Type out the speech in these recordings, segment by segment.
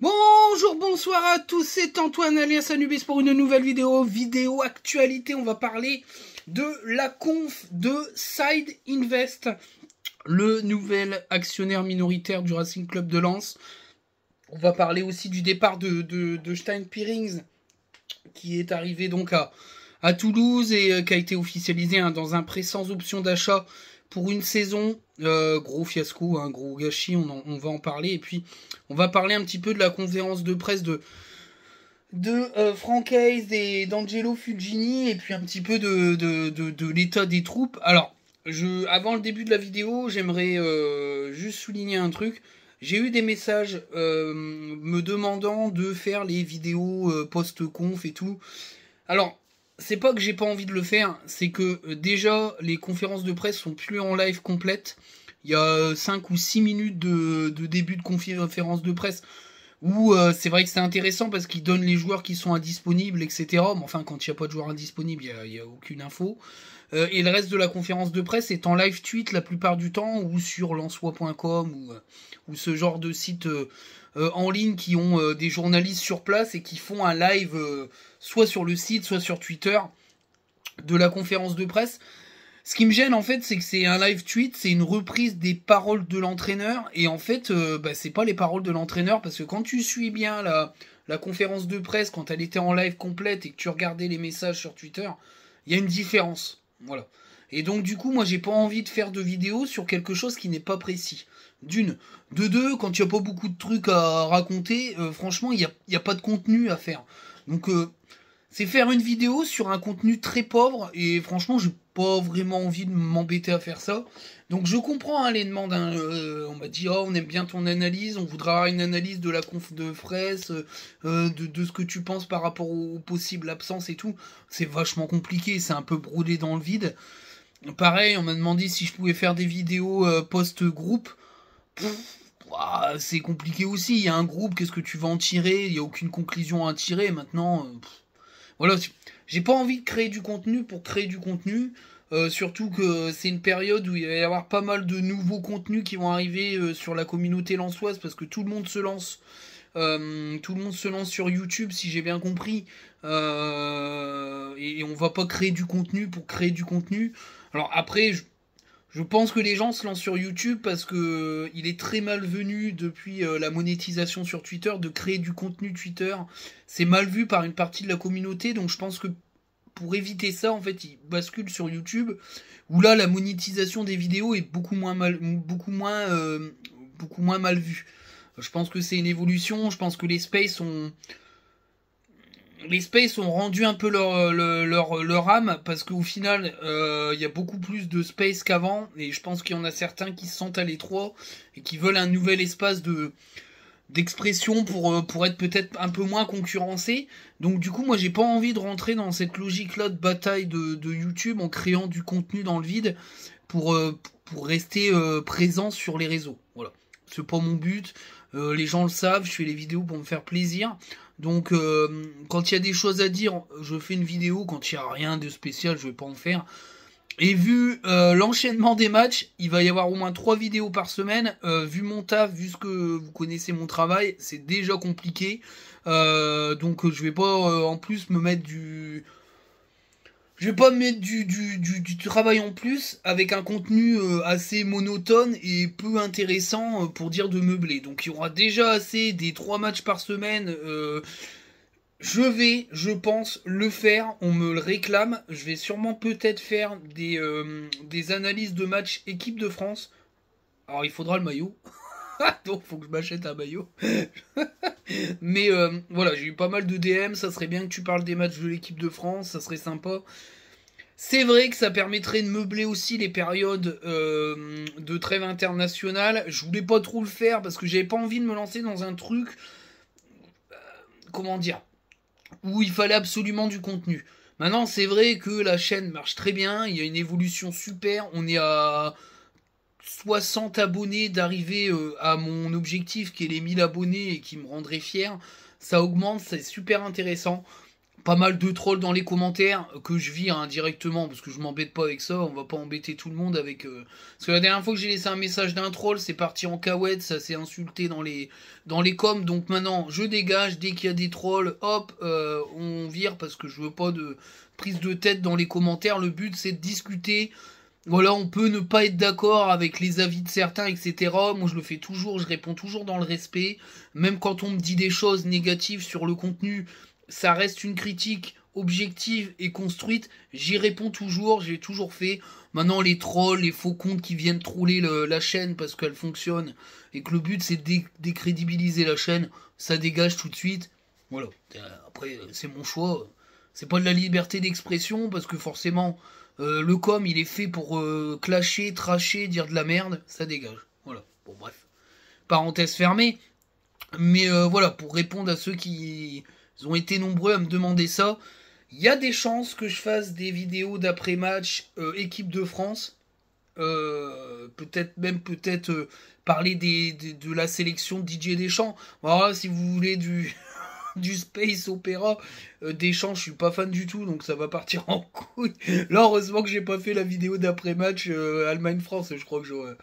Bonjour, bonsoir à tous, c'est Antoine alias Anubis pour une nouvelle vidéo actualité. On va parler de la conf de Side Invest, le nouvel actionnaire minoritaire du Racing Club de Lens. On va parler aussi du départ de Stein Pierings, qui est arrivé donc à Toulouse et qui a été officialisé dans un prêt sans option d'achat pour une saison. Gros fiasco, gros gâchis, on va en parler. Et puis, on va parler un petit peu de la conférence de presse de Franck Hayes et d'Angelo Fulgini, et puis un petit peu de l'état des troupes. Alors, avant le début de la vidéo, j'aimerais juste souligner un truc. J'ai eu des messages me demandant de faire les vidéos post-conf et tout. Alors, c'est pas que j'ai pas envie de le faire, c'est que déjà, les conférences de presse sont plus en live complète. Il y a 5 ou 6 minutes de début de conférence de presse où c'est vrai que c'est intéressant parce qu'ils donnent les joueurs qui sont indisponibles, etc. Mais enfin, quand il n'y a pas de joueurs indisponibles, il n'y a aucune info. Et le reste de la conférence de presse est en live tweet la plupart du temps, ou sur lensois.com, ou ce genre de site en ligne qui ont des journalistes sur place et qui font un live soit sur le site, soit sur Twitter de la conférence de presse. Ce qui me gêne en fait, c'est que c'est un live tweet, c'est une reprise des paroles de l'entraîneur, et en fait, c'est pas les paroles de l'entraîneur, parce que quand tu suis bien la conférence de presse, quand elle était en live complète et que tu regardais les messages sur Twitter, il y a une différence. Voilà. Et donc du coup, moi j'ai pas envie de faire de vidéo sur quelque chose qui n'est pas précis. D'une. De deux, quand il n'y a pas beaucoup de trucs à raconter, franchement, il n'y a pas de contenu à faire. Donc c'est faire une vidéo sur un contenu très pauvre, et franchement, j'ai pas vraiment envie de m'embêter à faire ça. Donc je comprends les demandes. On m'a dit, oh, on aime bien ton analyse, on voudra une analyse de la conf de Fraisse, de ce que tu penses par rapport aux possibles absences et tout. C'est vachement compliqué, c'est un peu brodé dans le vide. Pareil, on m'a demandé si je pouvais faire des vidéos post-groupe. C'est compliqué aussi, il y a un groupe, qu'est-ce que tu vas en tirer? Il n'y a aucune conclusion à en tirer maintenant. Voilà, j'ai pas envie de créer du contenu pour créer du contenu, surtout que c'est une période où il va y avoir pas mal de nouveaux contenus qui vont arriver sur la communauté lensoise, parce que tout le monde se lance. Tout le monde se lance sur YouTube, si j'ai bien compris, et on va pas créer du contenu pour créer du contenu. Alors après, je pense que les gens se lancent sur YouTube parce que il est très malvenu depuis la monétisation sur Twitter de créer du contenu Twitter. C'est mal vu par une partie de la communauté, donc je pense que pour éviter ça, en fait, ils basculent sur YouTube, où là la monétisation des vidéos est beaucoup moins mal vue. Je pense que c'est une évolution. Je pense que les spaces ont rendu un peu leur âme, parce qu'au final, y a beaucoup plus de space qu'avant, et je pense qu'il y en a certains qui se sentent à l'étroit et qui veulent un nouvel espace d'expression pour être peut-être un peu moins concurrencé. Donc du coup, moi j'ai pas envie de rentrer dans cette logique-là de bataille de YouTube en créant du contenu dans le vide pour rester présent sur les réseaux. Voilà. C'est pas mon but. Les gens le savent, je fais les vidéos pour me faire plaisir. Donc quand il y a des choses à dire, je fais une vidéo. Quand il n'y a rien de spécial, je vais pas en faire. Et vu l'enchaînement des matchs, il va y avoir au moins 3 vidéos par semaine. Vu mon taf, vu ce que vous connaissez mon travail, c'est déjà compliqué. Donc je vais pas en plus me mettre du... Je vais pas mettre du travail en plus avec un contenu assez monotone et peu intéressant pour dire de meubler. Donc il y aura déjà assez des 3 matchs par semaine. Je pense, le faire. On me le réclame. Je vais sûrement peut-être faire des analyses de matchs équipe de France. Alors il faudra le maillot. Donc faut que je m'achète un maillot. Mais voilà, j'ai eu pas mal de DM. Ça serait bien que tu parles des matchs de l'équipe de France. Ça serait sympa. C'est vrai que ça permettrait de meubler aussi les périodes de trêve internationale. Je voulais pas trop le faire parce que j'avais pas envie de me lancer dans un truc, comment dire, où il fallait absolument du contenu. Maintenant, c'est vrai que la chaîne marche très bien, il y a une évolution super, on est à 60 abonnés d'arriver à mon objectif qui est les 1000 abonnés et qui me rendrait fier. Ça augmente, c'est super intéressant. pas mal de trolls dans les commentaires que je vire indirectement parce que je m'embête pas avec ça, on va pas embêter tout le monde avec parce que la dernière fois que j'ai laissé un message d'un troll, c'est parti en cahuète, ça s'est insulté dans les coms, donc maintenant je dégage dès qu'il y a des trolls, hop, on vire parce que je veux pas de prise de tête dans les commentaires, le but c'est de discuter. Voilà, on peut ne pas être d'accord avec les avis de certains, etc. Moi, je le fais toujours, je réponds toujours dans le respect. Même quand on me dit des choses négatives sur le contenu, ça reste une critique objective et construite. J'y réponds toujours, j'ai toujours fait. Maintenant, les trolls, les faux comptes qui viennent troller la chaîne parce qu'elle fonctionne et que le but c'est de décrédibiliser la chaîne, ça dégage tout de suite. Voilà. Après, c'est mon choix. C'est pas de la liberté d'expression parce que forcément. Le com, il est fait pour clasher, tracher, dire de la merde, ça dégage. Voilà. Bon, bref. Parenthèse fermée. Mais voilà, pour répondre à ceux qui ont été nombreux à me demander ça, il y a des chances que je fasse des vidéos d'après-match équipe de France. Peut-être parler de la sélection de Didier Deschamps. Voilà, si vous voulez du space opéra, Deschamps, je suis pas fan du tout, donc ça va partir en couille. Là, heureusement que j'ai pas fait la vidéo d'après-match Allemagne-France, je crois que j'aurais...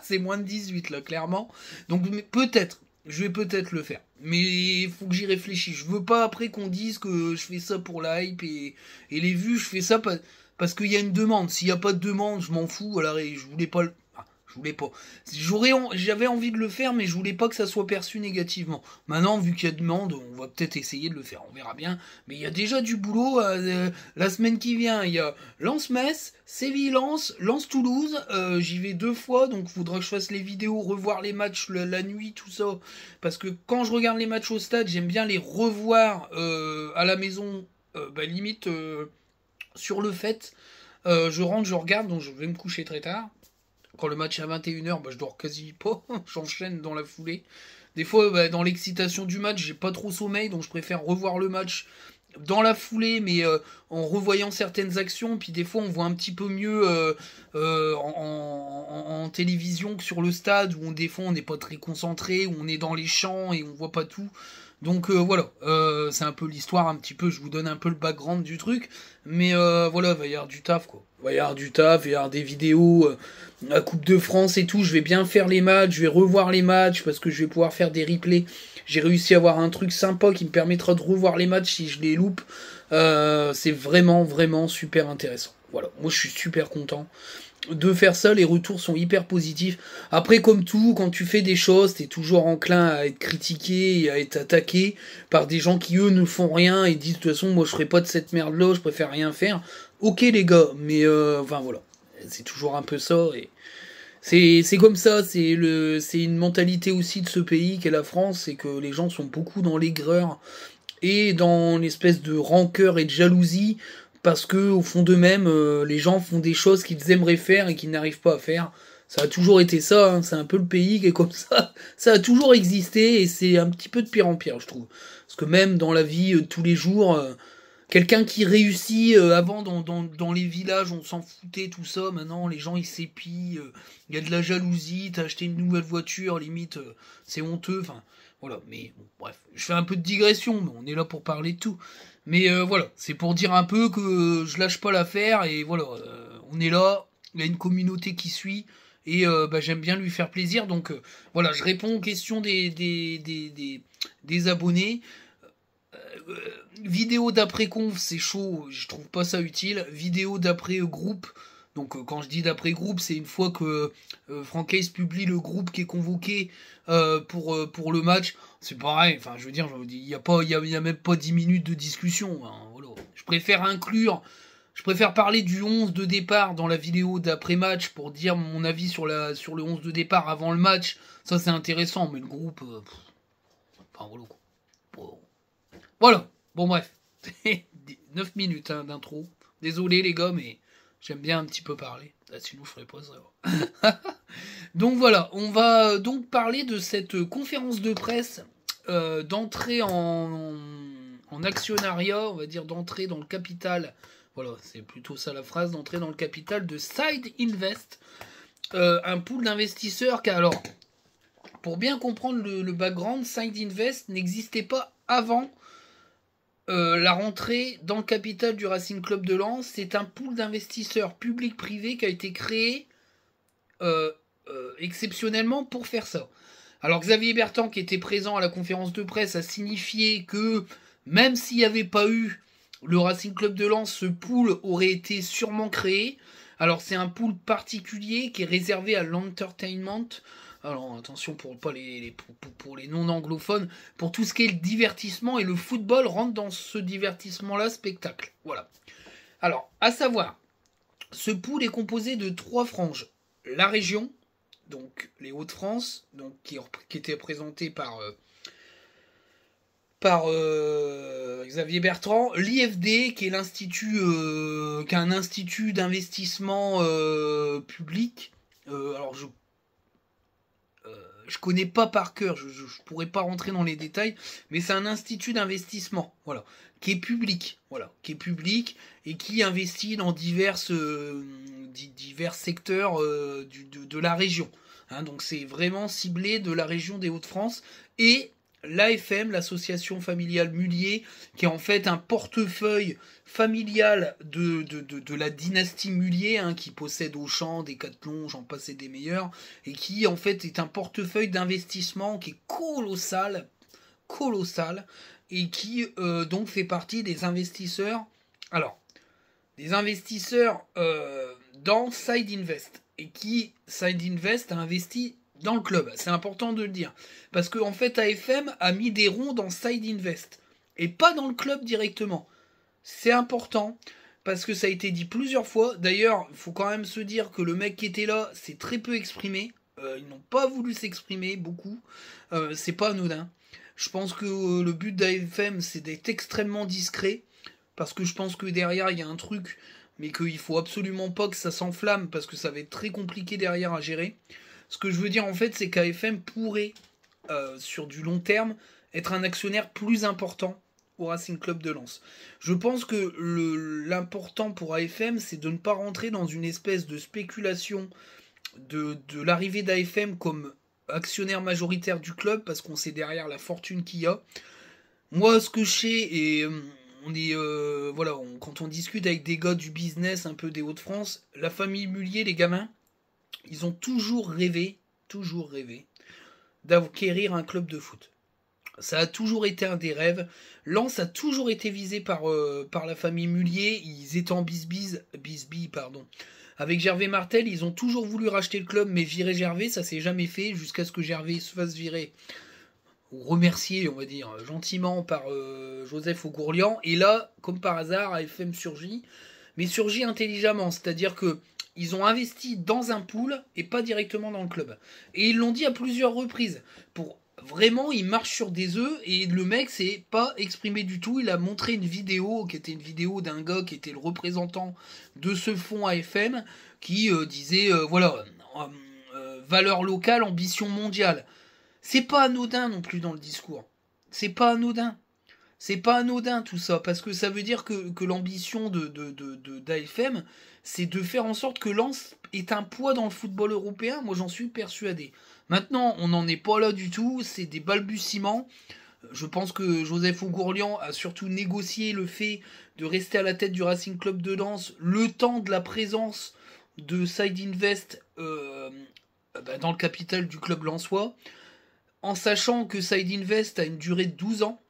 C'est moins de 18 là, clairement. Donc peut-être, je vais peut-être le faire. Mais il faut que j'y réfléchisse. Je veux pas après qu'on dise que je fais ça pour la hype et les vues, je fais ça parce qu'il y a une demande. S'il n'y a pas de demande, je m'en fous. Alors, je voulais pas le... Je voulais pas. J'avais envie de le faire, mais je voulais pas que ça soit perçu négativement. Maintenant, vu qu'il y a demande, on va peut-être essayer de le faire. On verra bien. Mais il y a déjà du boulot. La semaine qui vient, il y a Lens-Metz, Séville-Lens, Lens-Toulouse. J'y vais 2 fois, donc il faudra que je fasse les vidéos, revoir les matchs la nuit, tout ça. Parce que quand je regarde les matchs au stade, j'aime bien les revoir à la maison, limite sur le fait. Je rentre, je regarde, donc je vais me coucher très tard. Quand le match est à 21h, je dors quasi pas, j'enchaîne dans la foulée. Des fois, dans l'excitation du match, j'ai pas trop sommeil, donc je préfère revoir le match dans la foulée, mais en revoyant certaines actions. Puis des fois, on voit un petit peu mieux en télévision que sur le stade, où des fois on n'est pas très concentré, où on est dans les champs et on voit pas tout. Donc voilà, c'est un peu l'histoire, un petit peu, je vous donne un peu le background du truc, mais voilà, il va y avoir du taf, quoi. Il va y avoir du taf, il va y avoir des vidéos, la Coupe de France et tout, je vais bien faire les matchs, je vais revoir les matchs, parce que je vais pouvoir faire des replays. J'ai réussi à avoir un truc sympa qui me permettra de revoir les matchs si je les loupe. C'est vraiment, vraiment super intéressant. Voilà, moi je suis super content de faire ça, les retours sont hyper positifs. Après, comme tout, quand tu fais des choses, t'es toujours enclin à être critiqué et à être attaqué par des gens qui, eux, ne font rien et disent, de toute façon, moi, je ferai pas de cette merde-là, je préfère rien faire. Ok, les gars, mais, enfin, voilà. C'est toujours un peu ça, et c'est comme ça, c'est une mentalité aussi de ce pays qu'est la France, c'est que les gens sont beaucoup dans l'aigreur et dans l'espèce de rancœur et de jalousie, parce que au fond d'eux-mêmes, les gens font des choses qu'ils aimeraient faire et qu'ils n'arrivent pas à faire. Ça a toujours été ça, hein, c'est un peu le pays qui est comme ça. Ça a toujours existé et c'est un petit peu de pire en pire, je trouve. Parce que même dans la vie de tous les jours, quelqu'un qui réussit, avant dans les villages, on s'en foutait, tout ça. Maintenant, les gens ils s'épient, il y a de la jalousie, t'as acheté une nouvelle voiture, limite, c'est honteux, enfin... Voilà, mais bon, bref, je fais un peu de digression, mais on est là pour parler de tout. Mais voilà, c'est pour dire un peu que je lâche pas l'affaire, et voilà, on est là, il y a une communauté qui suit, et j'aime bien lui faire plaisir, donc voilà, je réponds aux questions des abonnés. Vidéo d'après-conf, c'est chaud, je trouve pas ça utile. Vidéo d'après-groupe, donc quand je dis d'après-groupe, c'est une fois que Franck Hayes publie le groupe qui est convoqué pour le match. C'est pareil, enfin je veux dire, il n'y a même pas 10 minutes de discussion. Hein, voilà. Je préfère parler du 11 de départ dans la vidéo d'après-match pour dire mon avis sur le 11 de départ avant le match. Ça c'est intéressant, mais le groupe... enfin voilà quoi. Bon. Voilà, bon bref. 9 minutes hein, d'intro. Désolé les gars, mais j'aime bien un petit peu parler. Là, sinon je ferais pas ça. Donc voilà, on va donc parler de cette conférence de presse d'entrée en actionnariat, on va dire d'entrée dans le capital. Voilà, c'est plutôt ça la phrase, d'entrée dans le capital de Side Invest. Un pool d'investisseurs qui, alors, pour bien comprendre le background, Side Invest n'existait pas avant la rentrée dans le capital du Racing Club de Lens, c'est un pool d'investisseurs publics-privés qui a été créé exceptionnellement pour faire ça. Alors Xavier Bertrand, qui était présent à la conférence de presse, a signifié que même s'il n'y avait pas eu le Racing Club de Lens, ce pool aurait été sûrement créé. Alors c'est un pool particulier qui est réservé à l'entertainment. Alors attention pour pas pour les non-anglophones, pour tout ce qui est le divertissement, et le football rentre dans ce divertissement-là, spectacle. Voilà. Alors, à savoir, ce pool est composé de 3 franges. La région, donc les Hauts-de-France, donc qui était représentée par Xavier Bertrand, l'IFD, qui est l'institut, qui est un institut d'investissement public. Alors je connais pas par cœur, je pourrais pas rentrer dans les détails, mais c'est un institut d'investissement, voilà, qui est public, et qui investit dans divers secteurs de la région. Hein, donc c'est vraiment ciblé de la région des Hauts-de-France. Et l'AFM, l'association familiale Mullier, qui est en fait un portefeuille familial de la dynastie Mullier, hein, qui possède Auchan, Decathlon, j'en passe et des meilleurs, et qui en fait est un portefeuille d'investissement qui est colossal, et qui donc fait partie des investisseurs. Alors, des investisseurs dans Side Invest, et qui, Side Invest, a investi dans le club. C'est important de le dire. Parce que en fait, AFM a mis des ronds dans Side Invest. Et pas dans le club directement. C'est important. Parce que ça a été dit plusieurs fois. D'ailleurs, il faut quand même se dire que le mec qui était là s'est très peu exprimé. Ils n'ont pas voulu s'exprimer beaucoup. C'est pas anodin. Je pense que le but d'AFM, c'est d'être extrêmement discret. Parce que je pense que derrière, il y a un truc. Mais qu'il faut absolument pas que ça s'enflamme. Parce que ça va être très compliqué derrière à gérer. Ce que je veux dire en fait, c'est qu'AFM pourrait, sur du long terme, être un actionnaire plus important au Racing Club de Lens. Je pense que l'important pour AFM, c'est de ne pas rentrer dans une espèce de spéculation de l'arrivée d'AFM comme actionnaire majoritaire du club, parce qu'on sait derrière la fortune qu'il y a. Moi, ce que je sais, et on est, voilà, quand on discute avec des gars du business un peu des Hauts-de-France, la famille Mullier, les gamins, ils ont toujours rêvé d'acquérir un club de foot. Ça a toujours été un des rêves. Lens a toujours été visé par la famille Mullier. Ils étaient en bisbille, pardon. Avec Gervais Martel, ils ont toujours voulu racheter le club, mais virer Gervais, ça s'est jamais fait, jusqu'à ce que Gervais se fasse virer, ou remercier, on va dire, gentiment par Joseph Augourlian. Et là, comme par hasard, AFM surgit, mais surgit intelligemment, c'est-à-dire que ils ont investi dans un pool et pas directement dans le club. Et ils l'ont dit à plusieurs reprises. Pour vraiment, ils marchent sur des œufs, et le mec s'est pas exprimé du tout. Il a montré une vidéo qui était une vidéo d'un gars qui était le représentant de ce fonds AFM, qui disait voilà, valeur locale, ambition mondiale. C'est pas anodin non plus dans le discours. C'est pas anodin. C'est pas anodin tout ça, parce que ça veut dire que l'ambition d'AFM, c'est de faire en sorte que Lens ait un poids dans le football européen. Moi, j'en suis persuadé. Maintenant, on n'en est pas là du tout, c'est des balbutiements. Je pense que Joseph Augourlian a surtout négocié le fait de rester à la tête du Racing Club de Lens le temps de la présence de Side Invest dans le capital du club lensois, en sachant que Side Invest a une durée de 12 ans.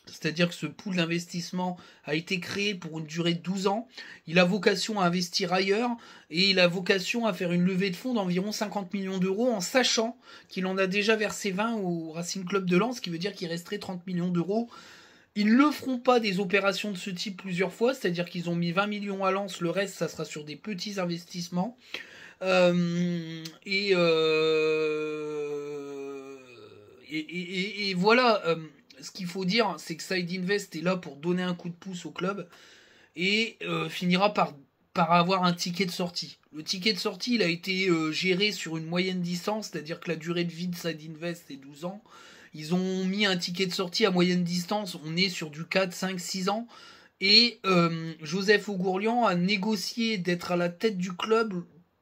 C'est-à-dire que ce pool d'investissement a été créé pour une durée de 12 ans. Il a vocation à investir ailleurs, et il a vocation à faire une levée de fonds d'environ 50 millions d'euros, en sachant qu'il en a déjà versé 20 au Racing Club de Lens, ce qui veut dire qu'il resterait 30 millions d'euros. Ils ne feront pas des opérations de ce type plusieurs fois, c'est-à-dire qu'ils ont mis 20 millions à Lens, le reste ça sera sur des petits investissements. Et voilà... ce qu'il faut dire, c'est que Side Invest est là pour donner un coup de pouce au club, et finira par avoir un ticket de sortie. Le ticket de sortie, il a été géré sur une moyenne distance, c'est-à-dire que la durée de vie de Side Invest est 12 ans. Ils ont mis un ticket de sortie à moyenne distance, on est sur du 4, 5, 6 ans. Et Joseph Augourlian a négocié d'être à la tête du club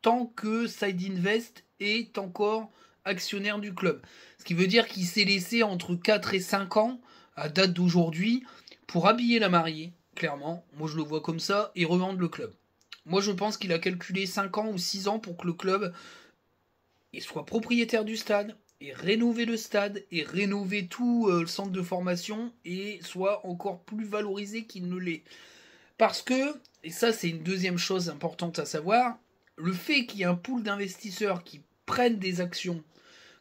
tant que Side Invest est encore actionnaire du club. Ce qui veut dire qu'il s'est laissé entre 4 et 5 ans, à date d'aujourd'hui, pour habiller la mariée, clairement, moi je le vois comme ça, et revendre le club. Moi je pense qu'il a calculé 5 ans ou 6 ans pour que le club soit propriétaire du stade, et rénover le stade, et rénover tout le centre de formation, et soit encore plus valorisé qu'il ne l'est. Parce que, et ça c'est une deuxième chose importante à savoir, le fait qu'il y ait un pool d'investisseurs qui prennent des actions,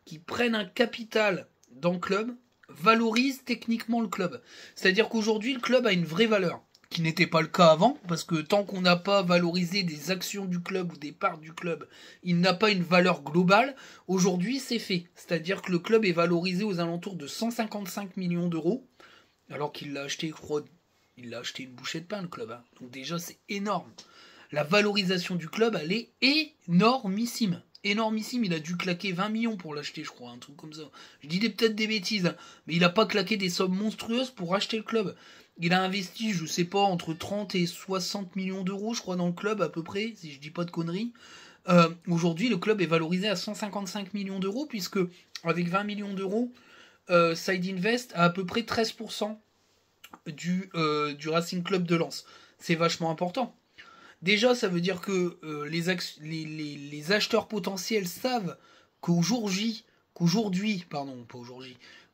qui prennent un capital dans le club, valorise techniquement le club. C'est-à-dire qu'aujourd'hui, le club a une vraie valeur, qui n'était pas le cas avant, parce que tant qu'on n'a pas valorisé des actions du club ou des parts du club, il n'a pas une valeur globale. Aujourd'hui, c'est fait. C'est-à-dire que le club est valorisé aux alentours de 155 millions d'euros, alors qu'il l'a acheté, je crois, il l'a acheté une bouchée de pain, le club. Hein. Donc déjà, c'est énorme. La valorisation du club, elle est énormissime. Énormissime, il a dû claquer 20 millions pour l'acheter, je crois, un truc comme ça. Je dis peut-être des bêtises, hein, mais il n'a pas claqué des sommes monstrueuses pour acheter le club. Il a investi, je sais pas, entre 30 et 60 millions d'euros, je crois, dans le club, à peu près, si je dis pas de conneries. Aujourd'hui, le club est valorisé à 155 millions d'euros, puisque, avec 20 millions d'euros, Side Invest a à peu près 13% du Racing Club de Lens. C'est vachement important. Déjà, ça veut dire que les acheteurs potentiels savent qu'aujourd'hui,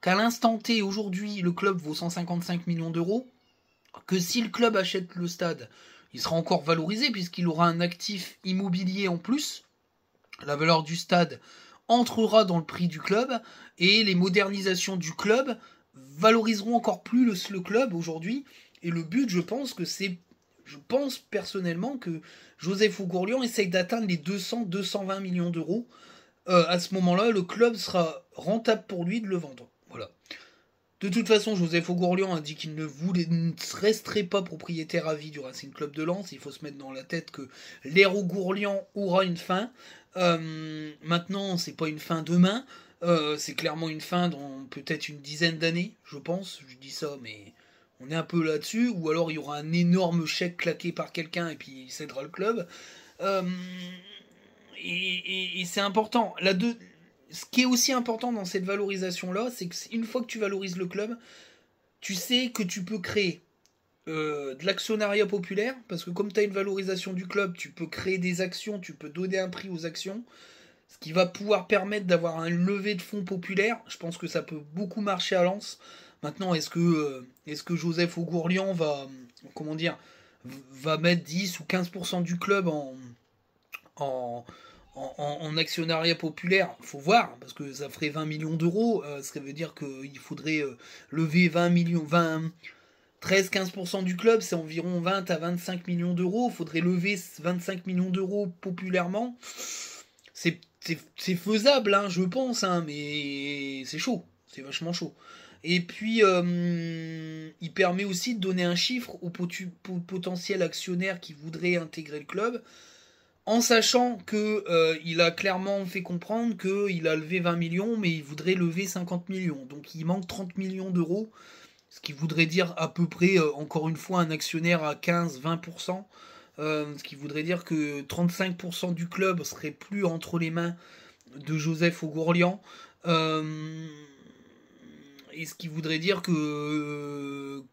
qu'à l'instant T, aujourd'hui, le club vaut 155 millions d'euros, que si le club achète le stade, il sera encore valorisé puisqu'il aura un actif immobilier en plus. La valeur du stade entrera dans le prix du club et les modernisations du club valoriseront encore plus le club aujourd'hui. Et le but, je pense personnellement que Joseph Ougourlian essaye d'atteindre les 200-220 millions d'euros. À ce moment-là, le club sera rentable pour lui de le vendre. Voilà. De toute façon, Joseph Ougourlian a dit qu'il ne resterait pas propriétaire à vie du Racing Club de Lens. Il faut se mettre dans la tête que l'ère Ougourlian aura une fin. Maintenant, c'est pas une fin demain. C'est clairement une fin dans peut-être une dizaine d'années, je pense. Je dis ça, mais on est un peu là-dessus. Ou alors il y aura un énorme chèque claqué par quelqu'un et puis il cédera le club. Et c'est important. Ce qui est aussi important dans cette valorisation-là, c'est qu'une fois que tu valorises le club, tu sais que tu peux créer de l'actionnariat populaire, parce que comme tu as une valorisation du club, tu peux créer des actions, tu peux donner un prix aux actions, ce qui va pouvoir permettre d'avoir un levée de fonds populaire. Je pense que ça peut beaucoup marcher à Lens. Maintenant, est-ce que Joseph Ougourlian va mettre 10 ou 15% du club en actionnariat populaire? Faut voir, parce que ça ferait 20 millions d'euros. Ça veut dire qu'il faudrait lever 20 millions, 13-15% du club, c'est environ 20 à 25 millions d'euros. Il faudrait lever 25 millions d'euros populairement. C'est faisable, hein, je pense, hein, mais c'est chaud. C'est vachement chaud. Et puis, il permet aussi de donner un chiffre aux potentiels actionnaires qui voudraient intégrer le club, en sachant qu'il a clairement fait comprendre qu'il a levé 20 millions, mais il voudrait lever 50 millions. Donc il manque 30 millions d'euros, ce qui voudrait dire à peu près, encore une fois, un actionnaire à 15-20%, ce qui voudrait dire que 35% du club serait plus entre les mains de Joseph Ougourlian. Et ce qui voudrait dire que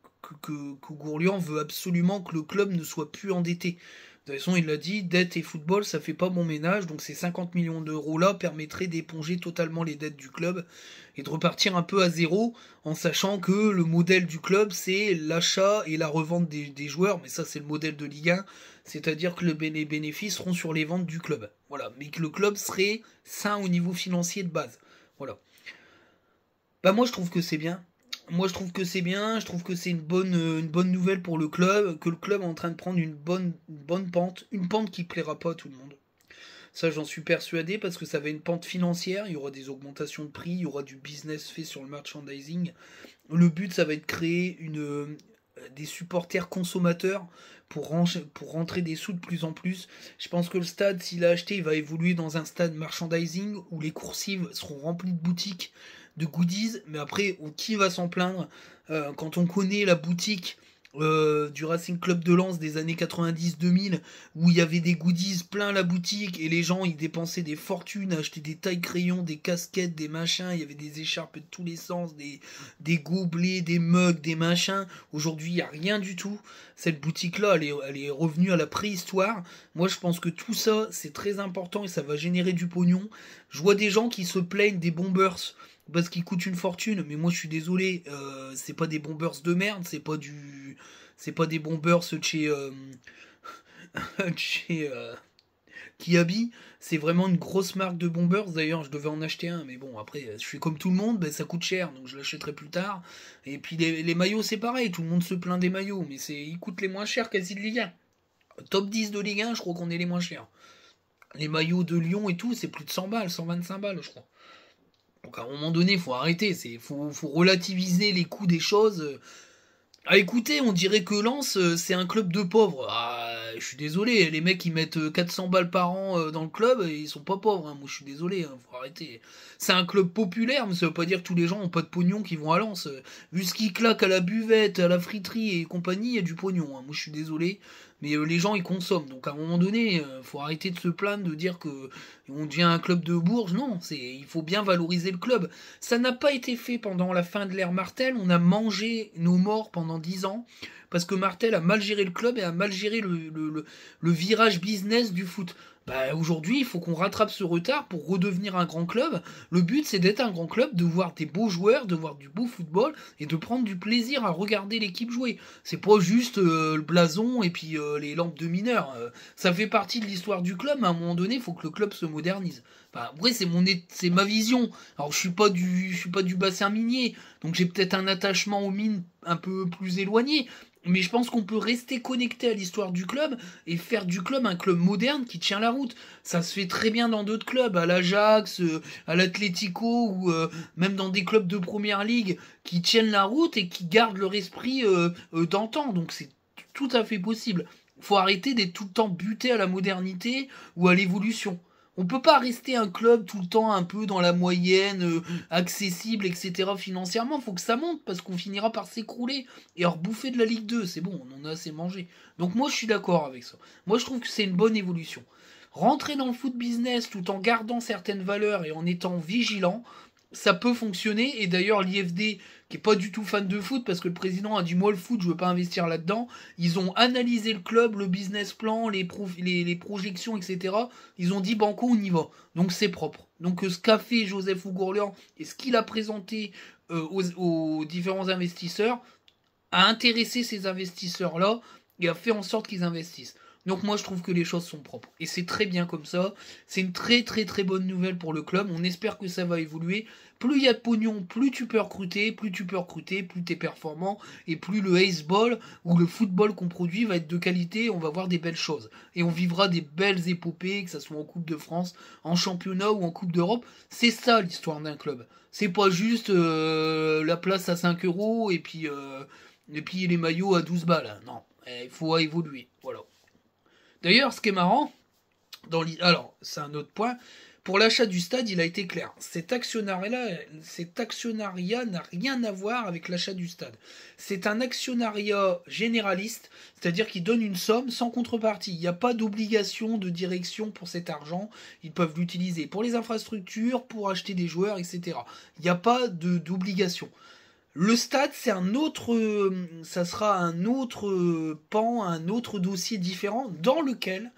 Ougourlian veut absolument que le club ne soit plus endetté. De toute façon, il l'a dit, dette et football, ça fait pas bon ménage, donc ces 50 millions d'euros là permettraient d'éponger totalement les dettes du club et de repartir un peu à zéro, en sachant que le modèle du club, c'est l'achat et la revente des joueurs, mais ça c'est le modèle de Ligue 1, c'est-à-dire que les bénéfices seront sur les ventes du club. Voilà, mais que le club serait sain au niveau financier de base. Voilà. Bah moi je trouve que c'est bien. Je trouve que c'est une bonne nouvelle pour le club, que le club est en train de prendre une bonne pente, une pente qui plaira pas à tout le monde. Ça j'en suis persuadé, parce que ça va être une pente financière, il y aura des augmentations de prix, il y aura du business fait sur le merchandising. Le but ça va être de créer des supporters consommateurs pour rentrer des sous de plus en plus. Je pense que le stade, s'il a acheté, il va évoluer dans un stade merchandising où les coursives seront remplies de boutiques, de goodies, mais après, qui va s'en plaindre quand on connaît la boutique du Racing Club de Lens des années 90-2000, où il y avait des goodies plein la boutique, et les gens, ils dépensaient des fortunes à acheter des tailles-crayons, des casquettes, des machins, il y avait des écharpes de tous les sens, des gobelets, des mugs, des machins. Aujourd'hui, il n'y a rien du tout. Cette boutique-là, elle est revenue à la préhistoire. Moi, je pense que tout ça, c'est très important, et ça va générer du pognon. Je vois des gens qui se plaignent des bombers, parce qu'ils coûtent une fortune, mais moi je suis désolé, c'est pas des bombers de merde, c'est pas des bombers chez chez Kiabi, c'est vraiment une grosse marque de bombers. D'ailleurs, je devais en acheter un, mais bon, après, je suis comme tout le monde, ben, ça coûte cher, donc je l'achèterai plus tard. Et puis les maillots, c'est pareil, tout le monde se plaint des maillots, mais ils coûtent les moins chers quasi de Ligue 1. Top 10 de Ligue 1, je crois qu'on est les moins chers. Les maillots de Lyon et tout, c'est plus de 100 balles, 125 balles, je crois. Donc à un moment donné, il faut arrêter, faut relativiser les coûts des choses. Ah écoutez, on dirait que Lens, c'est un club de pauvres. Ah, je suis désolé, les mecs ils mettent 400 balles par an dans le club, et ils sont pas pauvres, hein. Moi je suis désolé, hein, faut arrêter. C'est un club populaire, mais ça veut pas dire que tous les gens ont pas de pognon qui vont à Lens. Vu ce qu'ils claquent à la buvette, à la friterie et compagnie, il y a du pognon, hein. Moi je suis désolé, mais les gens ils consomment. Donc à un moment donné, faut arrêter de se plaindre, de dire que on devient un club de Bourges. Non, il faut bien valoriser le club. Ça n'a pas été fait pendant la fin de l'ère Martel. On a mangé nos morts pendant 10 ans parce que Martel a mal géré le club et a mal géré le virage business du foot. Bah, aujourd'hui, il faut qu'on rattrape ce retard pour redevenir un grand club. Le but, c'est d'être un grand club, de voir des beaux joueurs, de voir du beau football et de prendre du plaisir à regarder l'équipe jouer. C'est pas juste le blason et puis les lampes de mineurs. Ça fait partie de l'histoire du club, mais à un moment donné, il faut que le club se modernise. Enfin, après, c'est ma vision. Alors, je suis pas du bassin minier, donc j'ai peut-être un attachement aux mines un peu plus éloigné. Mais je pense qu'on peut rester connecté à l'histoire du club et faire du club un club moderne qui tient la route. Ça se fait très bien dans d'autres clubs, à l'Ajax, à l'Atlético ou même dans des clubs de première ligue qui tiennent la route et qui gardent leur esprit d'antan. Donc c'est tout à fait possible. Faut arrêter d'être tout le temps buté à la modernité ou à l'évolution. On peut pas rester un club tout le temps un peu dans la moyenne, accessible, etc. financièrement. Faut que ça monte parce qu'on finira par s'écrouler et rebouffer de la Ligue 2. C'est bon, on en a assez mangé. Donc moi je suis d'accord avec ça. Moi je trouve que c'est une bonne évolution. Rentrer dans le foot business tout en gardant certaines valeurs et en étant vigilant, ça peut fonctionner. Et d'ailleurs l'IFD, qui est pas du tout fan de foot parce que le président a dit moi le foot je veux pas investir là-dedans, ils ont analysé le club, le business plan, les projections, etc. Ils ont dit banco on y va. Donc c'est propre. Donc ce qu'a fait Joseph Ougourlian et ce qu'il a présenté aux différents investisseurs a intéressé ces investisseurs-là et a fait en sorte qu'ils investissent. Donc moi je trouve que les choses sont propres. Et c'est très bien comme ça. C'est une très très très bonne nouvelle pour le club. On espère que ça va évoluer. Plus il y a de pognon, plus tu peux recruter, plus t'es performant, et plus le baseball ou le football qu'on produit va être de qualité, on va voir des belles choses. Et on vivra des belles épopées, que ce soit en Coupe de France, en championnat ou en Coupe d'Europe. C'est ça l'histoire d'un club. C'est pas juste la place à 5 euros et puis les maillots à 12 balles. Non, il faut évoluer. Voilà. D'ailleurs, ce qui est marrant, alors, c'est un autre point. Pour l'achat du stade, il a été clair. Cet actionnariat n'a rien à voir avec l'achat du stade. C'est un actionnariat généraliste, c'est-à-dire qu'il donne une somme sans contrepartie. Il n'y a pas d'obligation de direction pour cet argent. Ils peuvent l'utiliser pour les infrastructures, pour acheter des joueurs, etc. Il n'y a pas d'obligation. Le stade, ça sera un autre pan, un autre dossier différent dans lequel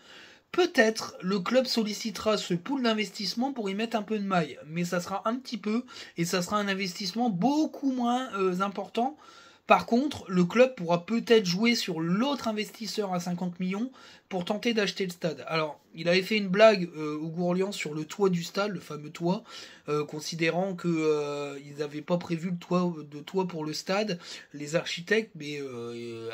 peut-être le club sollicitera ce pool d'investissement pour y mettre un peu de maille, mais ça sera un petit peu et ça sera un investissement beaucoup moins important. Par contre, le club pourra peut-être jouer sur l'autre investisseur à 50 millions pour tenter d'acheter le stade. Alors, il avait fait une blague au Gourlian sur le toit du stade, le fameux toit, considérant que ils n'avaient pas prévu de toit pour le stade, les architectes, mais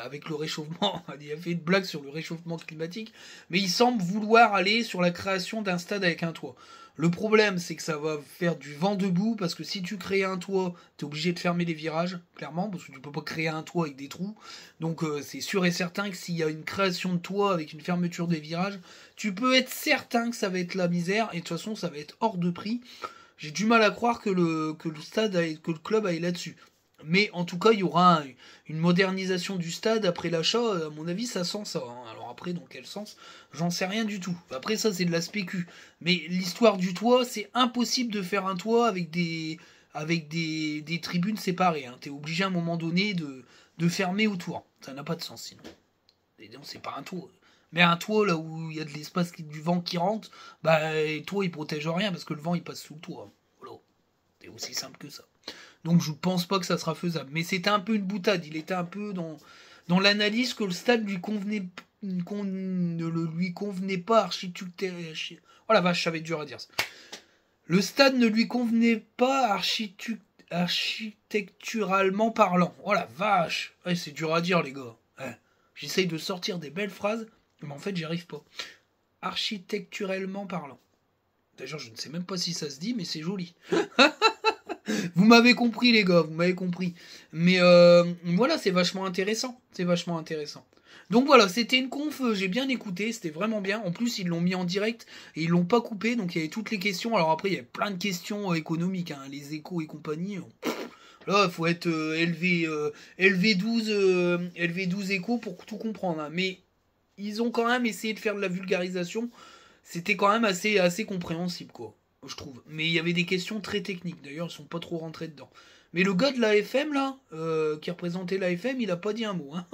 avec le réchauffement, il a fait une blague sur le réchauffement climatique, mais il semble vouloir aller sur la création d'un stade avec un toit. Le problème, c'est que ça va faire du vent debout, parce que si tu crées un toit, t'es obligé de fermer les virages, clairement, parce que tu peux pas créer un toit avec des trous. Donc c'est sûr et certain que s'il y a une création de toit avec une fermeture des virages, tu peux être certain que ça va être la misère, et de toute façon ça va être hors de prix. J'ai du mal à croire que le club aille là-dessus. Mais en tout cas, il y aura une modernisation du stade après l'achat. À mon avis, ça sent ça. Hein. Alors après, dans quel sens, j'en sais rien du tout. Après, ça, c'est de la spécu. Mais l'histoire du toit, c'est impossible de faire un toit avec des tribunes séparées. Hein. T'es obligé à un moment donné de fermer autour. Ça n'a pas de sens sinon. Et donc, c'est pas un toit. Mais un toit, là où il y a de l'espace, du vent qui rentre, bah, le toit, il protège rien parce que le vent, il passe sous le toit. Voilà. C'est aussi simple que ça. Donc je pense pas que ça sera faisable. Mais c'était un peu une boutade. Il était un peu dans l'analyse que le stade lui convenait, ne lui convenait pas architecturalement. Oh la vache, ça va être dur à dire ça. Le stade ne lui convenait pas architecturalement parlant. Oh la vache. Ouais, c'est dur à dire les gars. Ouais. J'essaye de sortir des belles phrases, mais en fait j'y arrive pas. Architecturalement parlant. D'ailleurs je ne sais même pas si ça se dit, mais c'est joli. Vous m'avez compris les gars, vous m'avez compris. Mais voilà, c'est vachement intéressant. C'est vachement intéressant. Donc voilà, c'était une conf, j'ai bien écouté, c'était vraiment bien. En plus, ils l'ont mis en direct et ils l'ont pas coupé, donc il y avait toutes les questions. Alors après, il y avait plein de questions économiques, hein, les échos et compagnie. Là, il faut être LV12 échos pour tout comprendre. Hein. Mais ils ont quand même essayé de faire de la vulgarisation. C'était quand même assez compréhensible, quoi. Je trouve. Mais il y avait des questions très techniques. D'ailleurs, ils sont pas trop rentrés dedans. Mais le gars de la FM, là, qui représentait la FM, il a pas dit un mot. Hein.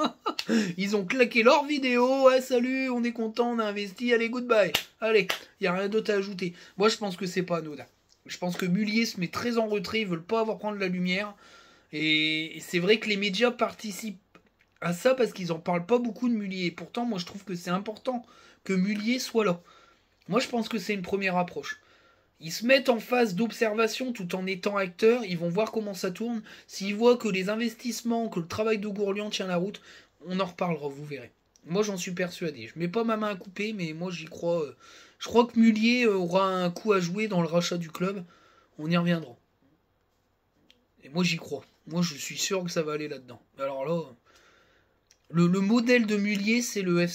Ils ont claqué leur vidéo. Ouais, salut, on est content, on a investi. Allez, goodbye. Allez, il n'y a rien d'autre à ajouter. Moi, je pense que c'est pas anodin. Je pense que Mullier se met très en retrait. Ils veulent pas avoir prendre la lumière. Et c'est vrai que les médias participent à ça parce qu'ils en parlent pas beaucoup de Mullier. Et pourtant, moi, je trouve que c'est important que Mullier soit là. Moi, je pense que c'est une première approche. Ils se mettent en phase d'observation tout en étant acteurs, ils vont voir comment ça tourne. S'ils voient que les investissements, que le travail de Gourlian tient la route, on en reparlera, vous verrez. Moi j'en suis persuadé. Je mets pas ma main à couper, mais moi j'y crois. Je crois que Mullier aura un coup à jouer dans le rachat du club. On y reviendra. Et moi j'y crois. Moi je suis sûr que ça va aller là-dedans. Alors là, le modèle de Mullier, c'est le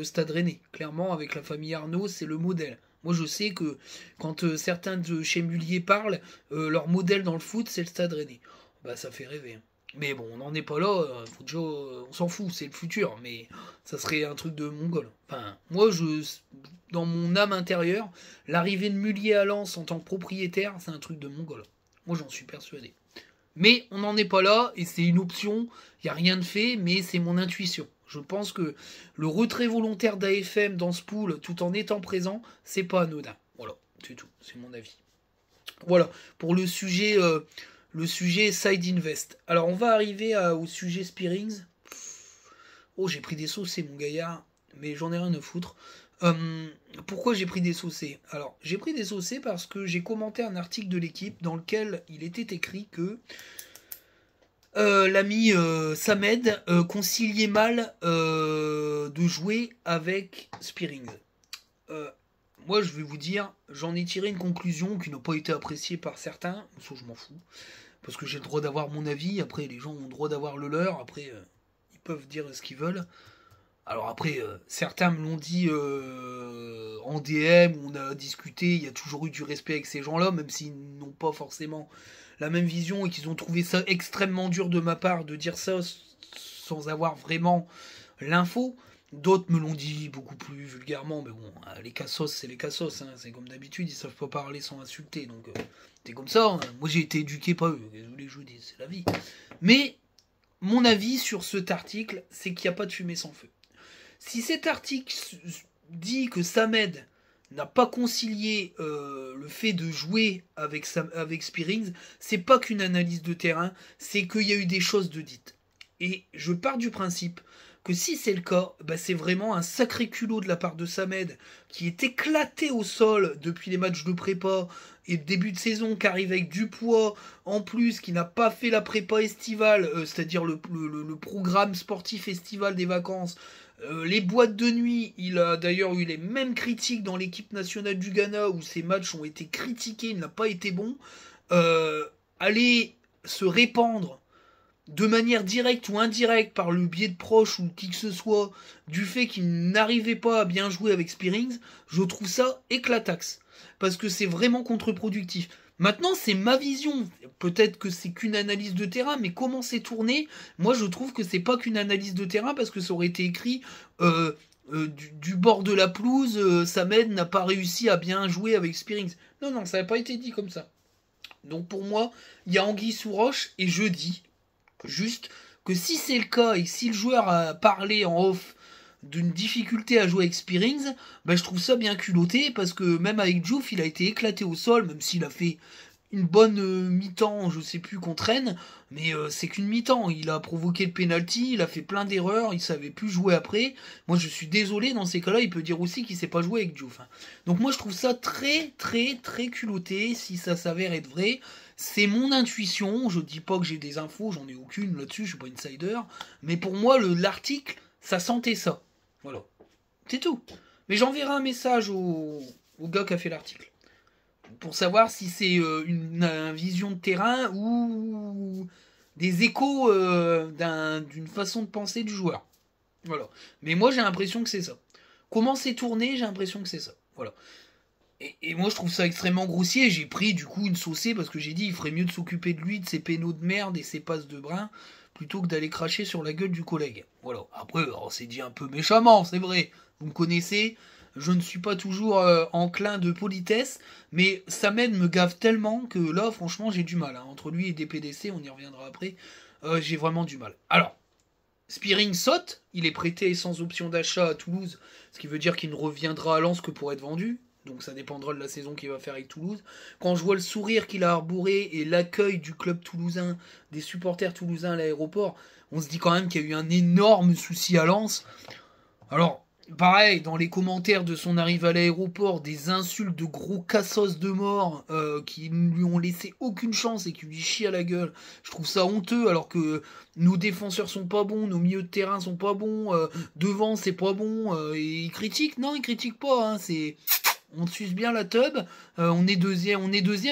Stade Rennais. Clairement, avec la famille Arnaud, c'est le modèle. Moi, je sais que quand certains de chez Mullier parlent, leur modèle dans le foot, c'est le Stade Rennais. Bah, ça fait rêver. Hein. Mais bon, on n'en est pas là. On s'en fout, c'est le futur. Mais ça serait un truc de mongol. Enfin, moi, dans mon âme intérieure, l'arrivée de Mullier à Lens en tant que propriétaire, c'est un truc de mongol. Moi, j'en suis persuadé. Mais on n'en est pas là, et c'est une option. Il n'y a rien de fait, mais c'est mon intuition. Je pense que le retrait volontaire d'AFM dans ce pool, tout en étant présent, c'est pas anodin. Voilà, c'est tout, c'est mon avis. Voilà, pour le sujet Side Invest. Alors, on va arriver au sujet Spearings. Oh, j'ai pris des saucés, mon gaillard, mais j'en ai rien à foutre. Pourquoi j'ai pris des saucés? Alors, j'ai pris des saucés parce que j'ai commenté un article de l'équipe dans lequel il était écrit que l'ami Samed conciliait mal de jouer avec Spearings. Moi, je vais vous dire, j'en ai tiré une conclusion qui n'a pas été appréciée par certains. Ça, je m'en fous. Parce que j'ai le droit d'avoir mon avis. Après, les gens ont le droit d'avoir le leur. Après, ils peuvent dire ce qu'ils veulent. Alors après, certains me l'ont dit en DM, on a discuté, il y a toujours eu du respect avec ces gens-là, même s'ils n'ont pas forcément la même vision et qu'ils ont trouvé ça extrêmement dur de ma part de dire ça sans avoir vraiment l'info. D'autres me l'ont dit beaucoup plus vulgairement, mais bon, les cassos, c'est les cassos, hein, c'est comme d'habitude, ils savent pas parler sans insulter, donc c'est comme ça. Hein. Moi j'ai été éduqué par eux, désolé je vous dis, c'est la vie. Mais mon avis sur cet article, c'est qu'il n'y a pas de fumée sans feu. Si cet article dit que Samed n'a pas concilié le fait de jouer avec Spearings, c'est pas qu'une analyse de terrain, c'est qu'il y a eu des choses de dites. Et je pars du principe que si c'est le cas, bah c'est vraiment un sacré culot de la part de Samed, qui est éclaté au sol depuis les matchs de prépa et début de saison, qui arrive avec du poids, en plus, qui n'a pas fait la prépa estivale, c'est-à-dire le programme sportif estival des vacances, les boîtes de nuit, il a d'ailleurs eu les mêmes critiques dans l'équipe nationale du Ghana, où ses matchs ont été critiqués, il n'a pas été bon. Aller se répandre de manière directe ou indirecte par le biais de proches ou qui que ce soit du fait qu'il n'arrivait pas à bien jouer avec Spearings, je trouve ça éclataxe. Parce que c'est vraiment contre-productif. Maintenant, c'est ma vision. Peut-être que c'est qu'une analyse de terrain, mais comment c'est tourné, moi je trouve que c'est pas qu'une analyse de terrain parce que ça aurait été écrit du bord de la pelouse, Samed n'a pas réussi à bien jouer avec Spearings. Non, non, ça n'a pas été dit comme ça. Donc pour moi, il y a anguille sous roche et je dis juste que si c'est le cas et si le joueur a parlé en off d'une difficulté à jouer avec Spearings, ben je trouve ça bien culotté parce que même avec Diouf, il a été éclaté au sol, même s'il a fait une bonne mi-temps, je sais plus contre Rennes, mais c'est qu'une mi-temps. Il a provoqué le penalty, il a fait plein d'erreurs, il savait plus jouer après. Moi, je suis désolé, dans ces cas-là, il peut dire aussi qu'il sait pas jouer avec Diouf. Hein. Donc moi, je trouve ça très, très, très culotté, si ça s'avère être vrai. C'est mon intuition, je dis pas que j'ai des infos, j'en ai aucune là-dessus, je suis pas insider, mais pour moi, l'article, ça sentait ça. Voilà. C'est tout. Mais j'enverrai un message au gars qui a fait l'article pour savoir si c'est une vision de terrain ou des échos d'une façon de penser du joueur. Voilà. Mais moi, j'ai l'impression que c'est ça. Comment c'est tourné, j'ai l'impression que c'est ça. Voilà. Et moi, je trouve ça extrêmement grossier. J'ai pris, du coup, une saucée parce que j'ai dit il ferait mieux de s'occuper de lui, de ses pénaux de merde et ses passes de brin, plutôt que d'aller cracher sur la gueule du collègue. Voilà. Après, c'est dit un peu méchamment, c'est vrai. Vous me connaissez. Je ne suis pas toujours enclin de politesse, mais Samed me gave tellement que là, franchement, j'ai du mal. Hein. Entre lui et des PDC, on y reviendra après, j'ai vraiment du mal. Alors, Spearing saute, il est prêté sans option d'achat à Toulouse, ce qui veut dire qu'il ne reviendra à Lens que pour être vendu. Donc ça dépendra de la saison qu'il va faire avec Toulouse. Quand je vois le sourire qu'il a arboré et l'accueil du club toulousain, des supporters toulousains à l'aéroport, on se dit quand même qu'il y a eu un énorme souci à Lens. Alors, pareil, dans les commentaires de son arrivée à l'aéroport, des insultes de gros cassos de mort qui ne lui ont laissé aucune chance et qui lui chient à la gueule. Je trouve ça honteux alors que nos défenseurs sont pas bons, nos milieux de terrain sont pas bons, devant c'est pas bon, et ils critiquent. Non, ils critiquent pas, hein, c'est... On suce bien la tub, on est deuxième,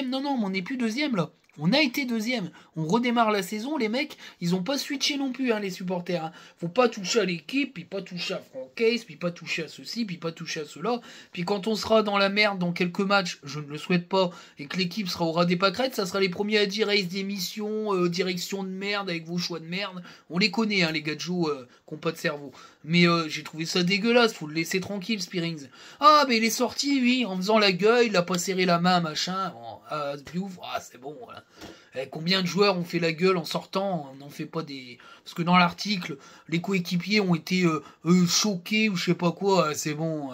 non, mais on n'est plus deuxième là. On a été deuxième. On redémarre la saison, les mecs, ils ont pas switché non plus, hein, les supporters. Hein. Faut pas toucher à l'équipe, puis pas toucher à Francaise, puis pas toucher à ceci, puis pas toucher à cela. Puis quand on sera dans la merde dans quelques matchs, je ne le souhaite pas, et que l'équipe sera au ras des pâquerettes, ça sera les premiers à dire Ace d'émission, direction de merde avec vos choix de merde. On les connaît, hein, les gars de Joe, qui n'ont pas de cerveau. Mais j'ai trouvé ça dégueulasse, faut le laisser tranquille, Spearings. Ah, mais il est sorti, oui, en faisant la gueule, il a pas serré la main, machin. Bon, c'est bon, voilà. Combien de joueurs ont fait la gueule en sortant? On n'en fait pas des... Parce que dans l'article, les coéquipiers ont été choqués ou je sais pas quoi. C'est bon,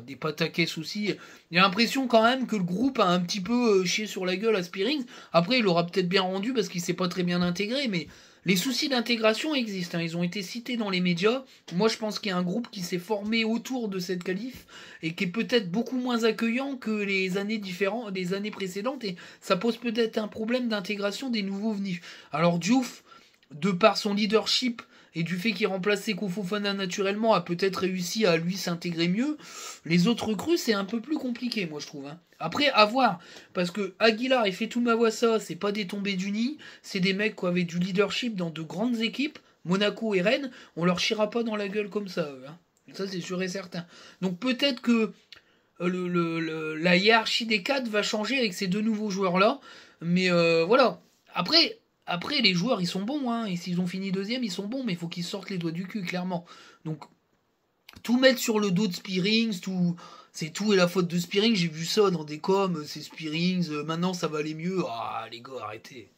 des pataquès aussi. Il y a l'impression quand même que le groupe a un petit peu chié sur la gueule à Spearings. Après, il l'aura peut-être bien rendu parce qu'il s'est pas très bien intégré, mais... Les soucis d'intégration existent, hein, ils ont été cités dans les médias. Moi, je pense qu'il y a un groupe qui s'est formé autour de cette qualif et qui est peut-être beaucoup moins accueillant que les années précédentes et ça pose peut-être un problème d'intégration des nouveaux venus. Alors Diouf, de par son leadership et du fait qu'il remplaçait Kofofana naturellement, a peut-être réussi à lui s'intégrer mieux. Les autres recrues, c'est un peu plus compliqué, moi je trouve. Hein. Après, à voir, parce que Aguilar et Fetou Mawassa, c'est pas des tombés du nid, c'est des mecs qui avaient du leadership dans de grandes équipes, Monaco et Rennes, on leur chiera pas dans la gueule comme ça, eux, hein. Ça c'est sûr et certain. Donc peut-être que la hiérarchie des cadres va changer avec ces deux nouveaux joueurs-là, mais voilà. Après, les joueurs, ils sont bons, hein, et s'ils ont fini deuxième, ils sont bons, mais il faut qu'ils sortent les doigts du cul, clairement. Donc, tout mettre sur le dos de Spearings, c'est tout et la faute de Spearings, j'ai vu ça dans des coms, c'est Spearings, maintenant ça va aller mieux. Ah, les gars, arrêtez.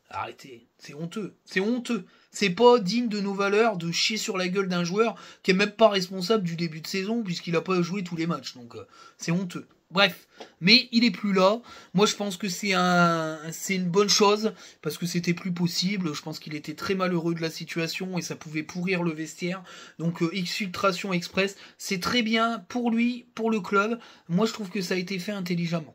Arrêtez, c'est honteux, c'est honteux. C'est pas digne de nos valeurs de chier sur la gueule d'un joueur qui est même pas responsable du début de saison puisqu'il a pas joué tous les matchs, donc c'est honteux. Bref, mais il est plus là. Moi, je pense que c'est une bonne chose parce que c'était plus possible. Je pense qu'il était très malheureux de la situation et ça pouvait pourrir le vestiaire. Donc, exfiltration express, c'est très bien pour lui, pour le club. Moi, je trouve que ça a été fait intelligemment.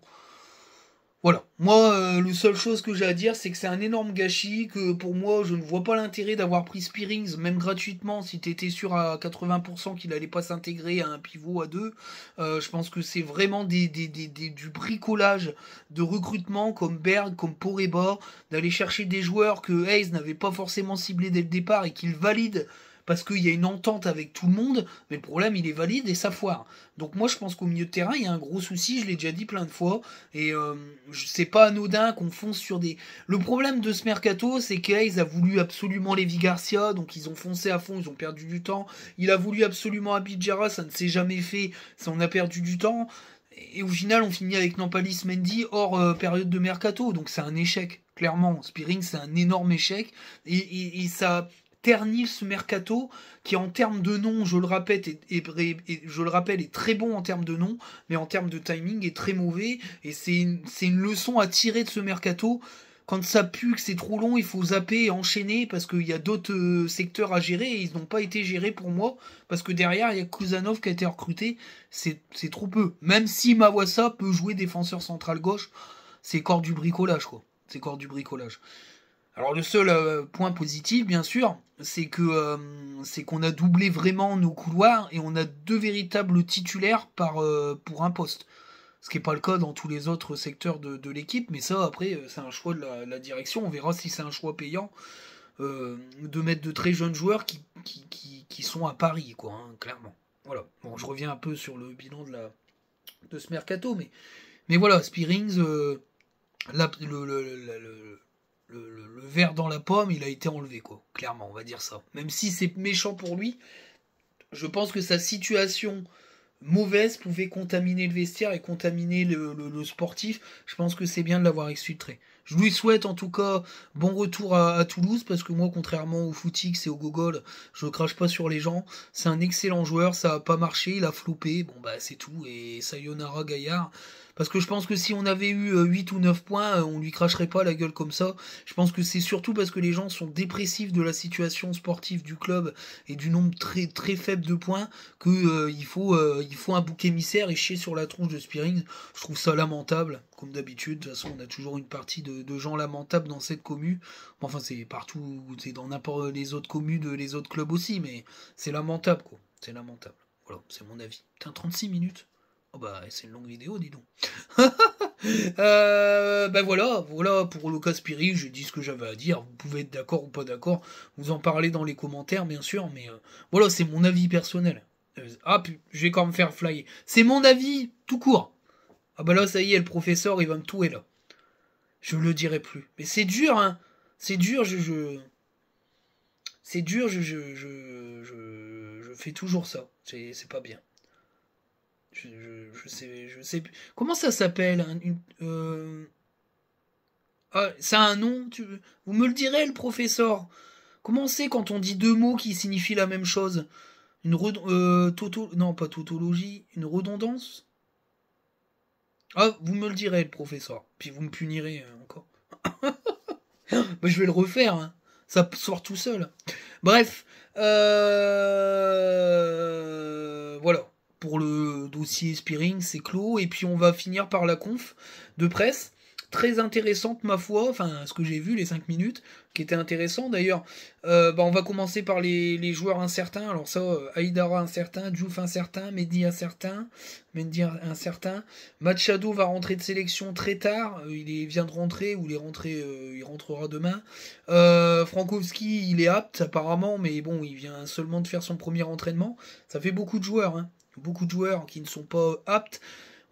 Voilà, moi, la seule chose que j'ai à dire, c'est que c'est un énorme gâchis, que pour moi, je ne vois pas l'intérêt d'avoir pris Spearings, même gratuitement, si t'étais sûr à 80% qu'il allait pas s'intégrer à un pivot à deux. Je pense que c'est vraiment du bricolage de recrutement, comme Berg, comme Poreba, d'aller chercher des joueurs que Hayes n'avait pas forcément ciblés dès le départ et qu'il valide parce qu'il y a une entente avec tout le monde, mais le problème il est valide et ça foire. Donc moi je pense qu'au milieu de terrain il y a un gros souci, je l'ai déjà dit plein de fois, et c'est pas anodin qu'on fonce sur des... Le problème de ce mercato c'est qu'ils a voulu absolument Lévi Garcia, donc ils ont foncé à fond, ils ont perdu du temps, il a voulu absolument Abidjara, ça ne s'est jamais fait, ça on a perdu du temps, et au final on finit avec Nampalis Mendy hors période de mercato, donc c'est un échec, clairement. Spearing c'est un énorme échec, et ça ternit ce mercato qui en termes de nom, je le répète, je le rappelle, est très bon en termes de nom, mais en termes de timing est très mauvais, et c'est une leçon à tirer de ce mercato. Quand ça pue, que c'est trop long, il faut zapper et enchaîner parce qu'il y a d'autres secteurs à gérer et ils n'ont pas été gérés pour moi. Parce que derrière, il y a Kuzanov qui a été recruté. C'est trop peu. Même si Mawassa peut jouer défenseur central gauche, c'est corps du bricolage, quoi. C'est corps du bricolage. Alors le seul point positif, bien sûr, c'est qu'on a doublé vraiment nos couloirs et on a 2 véritables titulaires pour un poste. Ce qui n'est pas le cas dans tous les autres secteurs de l'équipe, mais ça, après, c'est un choix de la direction. On verra si c'est un choix payant de mettre de très jeunes joueurs qui sont à Paris, quoi, hein, clairement. Voilà. Bon, je reviens un peu sur le bilan de ce mercato, mais voilà, Spearings, le verre dans la pomme, il a été enlevé, quoi. Clairement, on va dire ça. Même si c'est méchant pour lui, je pense que sa situation mauvaise pouvait contaminer le vestiaire et contaminer le sportif. Je pense que c'est bien de l'avoir exfiltré. Je lui souhaite en tout cas bon retour à Toulouse, parce que moi, contrairement au Footix et au Gogol, je crache pas sur les gens. C'est un excellent joueur, ça a pas marché, il a floppé, bon bah c'est tout, et sayonara Gaillard. Parce que je pense que si on avait eu 8 ou 9 points, on lui cracherait pas la gueule comme ça. Je pense que c'est surtout parce que les gens sont dépressifs de la situation sportive du club et du nombre très, très faible de points que il faut un bouc émissaire et chier sur la tronche de Spearings. Je trouve ça lamentable, comme d'habitude. De toute façon, on a toujours une partie de gens lamentables dans cette commu. Enfin, c'est partout, c'est dans n'importe les autres communes, les autres clubs aussi, mais c'est lamentable, quoi. C'est lamentable. Voilà, c'est mon avis. Putain, 36 minutes. Oh bah, c'est une longue vidéo, dis donc. Ben voilà pour le cas Spearings, j'ai dit ce que j'avais à dire. Vous pouvez être d'accord ou pas d'accord, vous en parlez dans les commentaires, bien sûr, mais voilà, c'est mon avis personnel. Je vais quand même faire flyer. C'est mon avis, tout court. Ah bah là, ça y est, le professeur, il va me touer, là. Je le dirai plus. Mais c'est dur, hein. C'est dur, c'est dur, je fais toujours ça. C'est pas bien. Je sais plus. Comment ça s'appelle, hein, Ah, ça a un nom, vous me le direz, le professeur. Comment c'est quand on dit 2 mots qui signifient la même chose? Non, pas tautologie, une redondance? Ah, vous me le direz, le professeur. Puis vous me punirez encore. Bah, je vais le refaire, hein. Ça sort tout seul. Bref, voilà. Pour le dossier Spearings, c'est clos. Et puis on va finir par la conf de presse. Très intéressante, ma foi. Enfin, ce que j'ai vu, les 5 minutes, qui était intéressant. D'ailleurs, on va commencer par les joueurs incertains. Alors ça, Aïdara incertain, Diouf incertain, Mendy incertain. Machado va rentrer de sélection très tard. Il vient de rentrer, ou il rentrera demain. Frankowski, il est apte apparemment, mais bon, il vient seulement de faire son premier entraînement. Ça fait beaucoup de joueurs, hein. Beaucoup de joueurs qui ne sont pas aptes.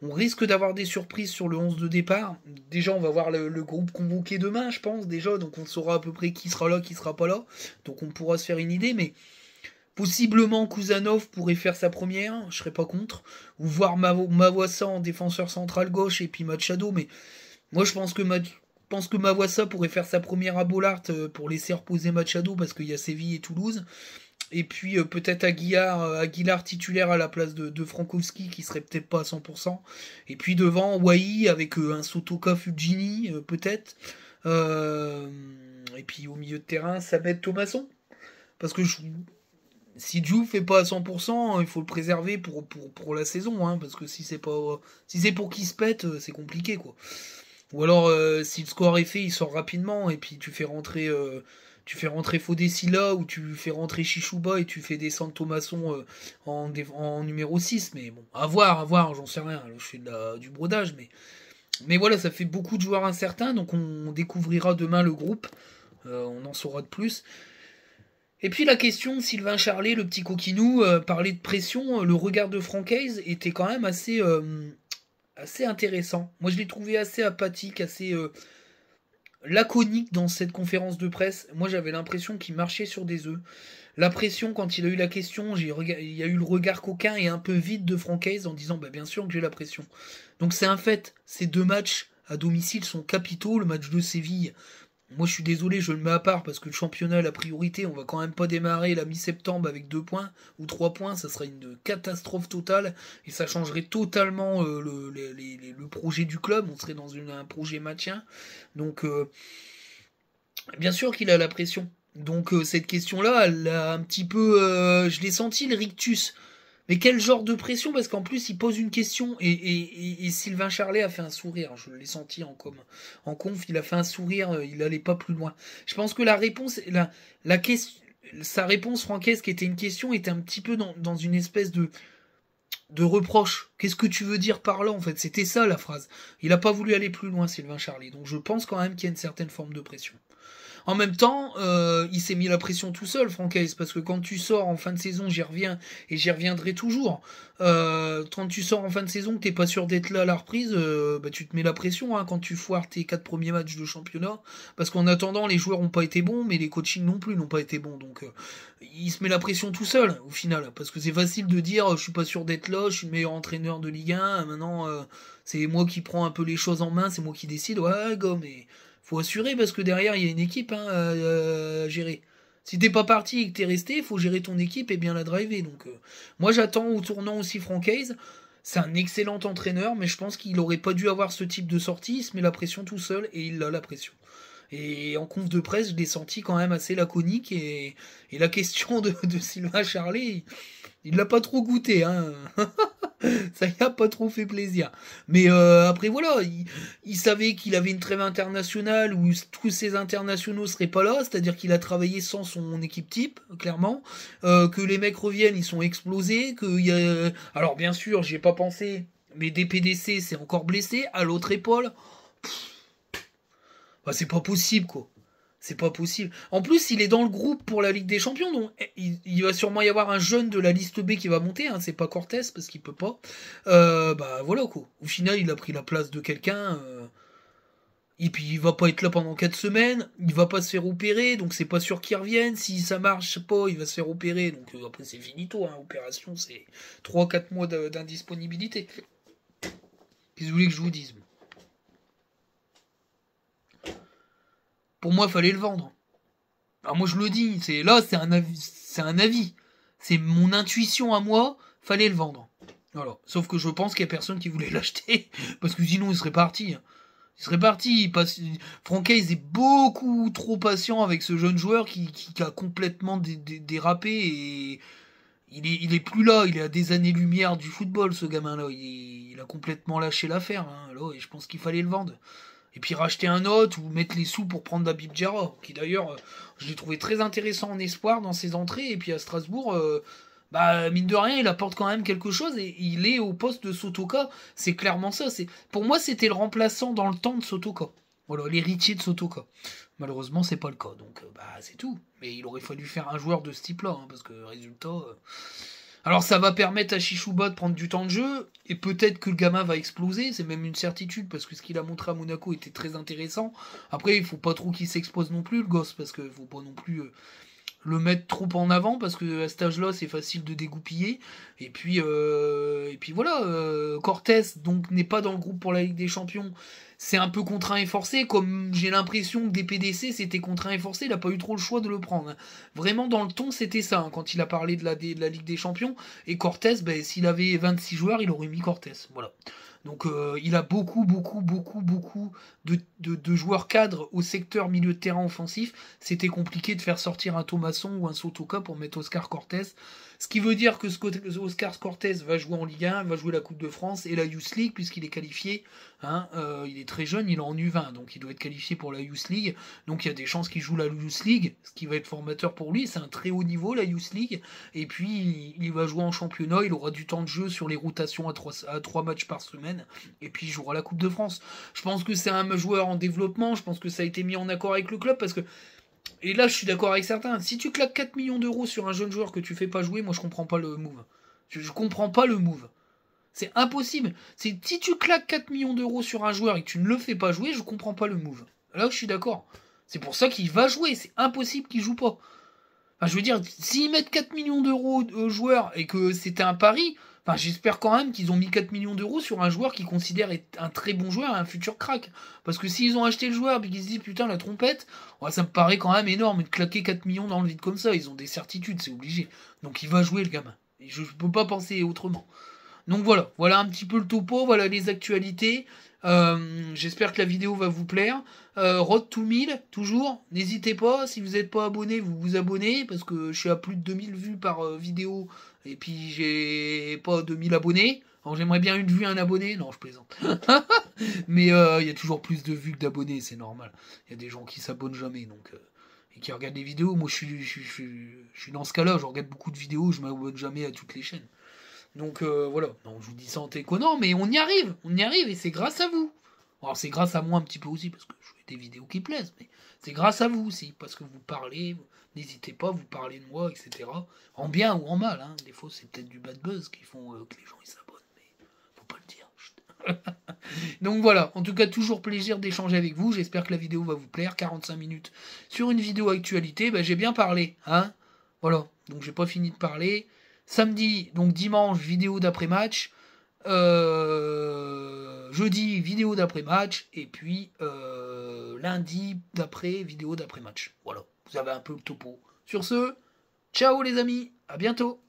On risque d'avoir des surprises sur le 11 de départ. Déjà, on va voir le groupe convoqué demain, je pense, déjà. Donc, on saura à peu près qui sera là, qui sera pas là. Donc, on pourra se faire une idée. Mais possiblement, Kuzanov pourrait faire sa première. Je serais pas contre. Ou voir Mawassa en défenseur central gauche et puis Machado. Mais moi, je pense que Mawassa pourrait faire sa première à Bollard pour laisser reposer Machado parce qu'il y a Séville et Toulouse. Et puis peut-être Aguilar titulaire à la place de Frankowski qui serait peut-être pas à 100%. Et puis devant Wai avec un Sotoka Fujini peut-être. Et puis au milieu de terrain ça va être Thomasson. Parce que si Diouf fait pas à 100%, il faut le préserver pour la saison. Hein, parce que si c'est pour qu'il se pète, c'est compliqué, quoi. Ou alors si le score est fait, il sort rapidement et puis tu fais rentrer Fodessila ou tu fais rentrer Chichouba et tu fais descendre Thomasson en numéro 6. Mais bon, à voir, j'en sais rien. Là, je fais du brodage, mais voilà, ça fait beaucoup de joueurs incertains, donc on découvrira demain le groupe. On en saura de plus. Et puis la question de Sylvain Charlet, le petit coquinou, parlait de pression, le regard de Francaise était quand même assez intéressant. Moi je l'ai trouvé assez apathique, assez laconique dans cette conférence de presse. Moi j'avais l'impression qu'il marchait sur des œufs. La pression, quand il a eu la question, il y a eu le regard coquin et un peu vide de Francaise en disant bah, bien sûr que j'ai la pression. Donc c'est un fait, ces 2 matchs à domicile sont capitaux. Le match de Séville, moi je suis désolé, je le mets à part parce que le championnat, la priorité, on va quand même pas démarrer la mi-septembre avec 2 points ou 3 points, ça serait une catastrophe totale et ça changerait totalement le projet du club, on serait dans un projet maintien. Donc bien sûr qu'il a la pression. Donc cette question-là, elle a un petit peu, je l'ai senti le rictus. Mais quel genre de pression? Parce qu'en plus, il pose une question et Sylvain Charlet a fait un sourire. Je l'ai senti en conf, il a fait un sourire, il allait pas plus loin. Je pense que la réponse, la question, sa réponse francaise, qui était une question, était un petit peu dans une espèce de reproche. Qu'est-ce que tu veux dire par là, en fait? C'était ça la phrase. Il a pas voulu aller plus loin, Sylvain Charlet. Donc je pense quand même qu'il y a une certaine forme de pression. En même temps, il s'est mis la pression tout seul, Francaise, parce que quand tu sors en fin de saison, j'y reviens, et j'y reviendrai toujours. Quand tu sors en fin de saison, que t'es pas sûr d'être là à la reprise, bah, tu te mets la pression quand tu foires tes 4 premiers matchs de championnat, parce qu'en attendant, les joueurs n'ont pas été bons, mais les coachings non plus n'ont pas été bons, donc il se met la pression tout seul, au final, parce que c'est facile de dire, je suis pas sûr d'être là, je suis le meilleur entraîneur de Ligue 1, maintenant, c'est moi qui prends un peu les choses en main, c'est moi qui décide, ouais, go, mais faut assurer parce que derrière il y a une équipe à gérer. Si t'es pas parti et que t'es resté, faut gérer ton équipe et bien la driver. Donc moi j'attends au tournant aussi Francaise. C'est un excellent entraîneur, mais je pense qu'il aurait pas dû avoir ce type de sortie. Il se met la pression tout seul et il a la pression. Et en conf de presse, je l'ai senti quand même assez laconique et la question de Sylvain Charlet, il l'a pas trop goûté, hein. Ça y a pas trop fait plaisir. Mais après voilà, il savait qu'il avait une trêve internationale où tous ses internationaux seraient pas là, c'est-à-dire qu'il a travaillé sans son équipe type, clairement, que les mecs reviennent, ils sont explosés, que y a... Alors bien sûr, j'y ai pas pensé, mais DPDC s'est encore blessé à l'autre épaule. Bah, c'est pas possible quoi. C'est pas possible. En plus, il est dans le groupe pour la Ligue des Champions, donc il va sûrement y avoir un jeune de la liste B qui va monter. Hein, c'est pas Cortés parce qu'il peut pas. Bah voilà quoi. Au final, il a pris la place de quelqu'un. Et puis il va pas être là pendant 4 semaines. Il va pas se faire opérer, donc c'est pas sûr qu'il revienne. Si ça marche pas, il va se faire opérer. Donc après c'est finito. Hein, opération, c'est 3-4 mois d'indisponibilité. Qu'est-ce que vous voulez que je vous dise? Pour moi, fallait le vendre. Alors moi je le dis, c'est un avis, c'est mon intuition à moi, fallait le vendre. Voilà. Sauf que je pense qu'il y a personne qui voulait l'acheter parce que sinon il serait parti. Hein. Il serait parti. Francaise est beaucoup trop patient avec ce jeune joueur qui a complètement dérapé et il est plus là. Il est à des années-lumière du football, ce gamin-là. Il a complètement lâché l'affaire. Hein, là, et je pense qu'il fallait le vendre. Et puis racheter un autre ou mettre les sous pour prendre Dabib Diarra, qui d'ailleurs, je l'ai trouvé très intéressant en espoir dans ses entrées. Et puis à Strasbourg, bah, mine de rien, il apporte quand même quelque chose et il est au poste de Sotoka. C'est clairement ça. Pour moi, c'était le remplaçant dans le temps de Sotoka. Voilà, l'héritier de Sotoka. Malheureusement, c'est pas le cas. Donc, bah, c'est tout. Mais il aurait fallu faire un joueur de ce type-là, hein, parce que résultat. Alors ça va permettre à Chichouba de prendre du temps de jeu, et peut-être que le gamin va exploser, c'est même une certitude, parce que ce qu'il a montré à Monaco était très intéressant. Après, il faut pas trop qu'il s'expose non plus, le gosse, parce qu'il faut pas non plus le mettre trop en avant, parce que à cet âge-là, c'est facile de dégoupiller. Et puis voilà, Cortés, donc, n'est pas dans le groupe pour la Ligue des Champions. C'est un peu contraint et forcé, comme j'ai l'impression que des PDC c'était contraint et forcé, il n'a pas eu trop le choix de le prendre. Hein. Vraiment dans le ton c'était ça, hein, quand il a parlé de la Ligue des Champions, et Cortés, ben, s'il avait 26 joueurs, il aurait mis Cortés. Voilà. Donc il a beaucoup de joueurs cadres au secteur milieu de terrain offensif. C'était compliqué de faire sortir un Thomasson ou un Sotoka pour mettre Oscar Cortés. Ce qui veut dire que Oscar Cortés va jouer en Ligue 1, va jouer la Coupe de France et la Youth League puisqu'il est qualifié. Hein, il est très jeune, il est en U20, donc il doit être qualifié pour la Youth League. Donc il y a des chances qu'il joue la Youth League, ce qui va être formateur pour lui. C'est un très haut niveau la Youth League. Et puis il va jouer en championnat, il aura du temps de jeu sur les rotations à 3 matchs par semaine. Et puis il jouera la Coupe de France. Je pense que c'est un joueur en développement, je pense que ça a été mis en accord avec le club parce que Et là, je suis d'accord avec certains. Si tu claques 4 millions d'euros sur un jeune joueur que tu fais pas jouer, moi, je comprends pas le move. Je comprends pas le move. C'est impossible. Si tu claques 4 millions d'euros sur un joueur et que tu ne le fais pas jouer, je comprends pas le move. Là, je suis d'accord. C'est pour ça qu'il va jouer. C'est impossible qu'il joue pas. Enfin, je veux dire, s'ils mettent 4 millions d'euros au joueur et que c'était un pari, enfin, j'espère quand même qu'ils ont mis 4 millions d'euros sur un joueur qu'ils considèrent être un très bon joueur et un futur crack. Parce que s'ils ont acheté le joueur et qu'ils se disent putain la trompette, ouais, ça me paraît quand même énorme de claquer 4 millions dans le vide comme ça. Ils ont des certitudes, c'est obligé. Donc il va jouer le gamin. Et je peux pas penser autrement. Donc voilà un petit peu le topo, voilà les actualités. J'espère que la vidéo va vous plaire. Road to 1000, toujours. N'hésitez pas, si vous n'êtes pas abonné, vous vous abonnez, parce que je suis à plus de 2000 vues par vidéo, et puis j'ai pas 2000 abonnés. Alors j'aimerais bien une vue, un abonné. Non, je plaisante. Mais il y a toujours plus de vues que d'abonnés, c'est normal. Il y a des gens qui s'abonnent jamais, donc... et qui regardent des vidéos. Moi, je suis dans ce cas-là, je regarde beaucoup de vidéos, je m'abonne jamais à toutes les chaînes. Donc voilà, non, je vous dis ça en déconnant, mais on y arrive, et c'est grâce à vous. Alors c'est grâce à moi un petit peu aussi, parce que je fais des vidéos qui plaisent, mais c'est grâce à vous aussi, parce que vous parlez, n'hésitez pas, vous parlez de moi, etc. En bien ou en mal, hein. Des fois c'est peut-être du bad buzz qui font que les gens ils s'abonnent, mais faut pas le dire. Donc voilà, en tout cas toujours plaisir d'échanger avec vous, j'espère que la vidéo va vous plaire, 45 minutes sur une vidéo actualité, j'ai bien parlé, hein. Voilà, donc j'ai pas fini de parler. Samedi, donc dimanche, vidéo d'après-match. Jeudi, vidéo d'après-match. Et puis lundi d'après, vidéo d'après-match. Voilà, vous avez un peu le topo. Sur ce, ciao les amis, à bientôt.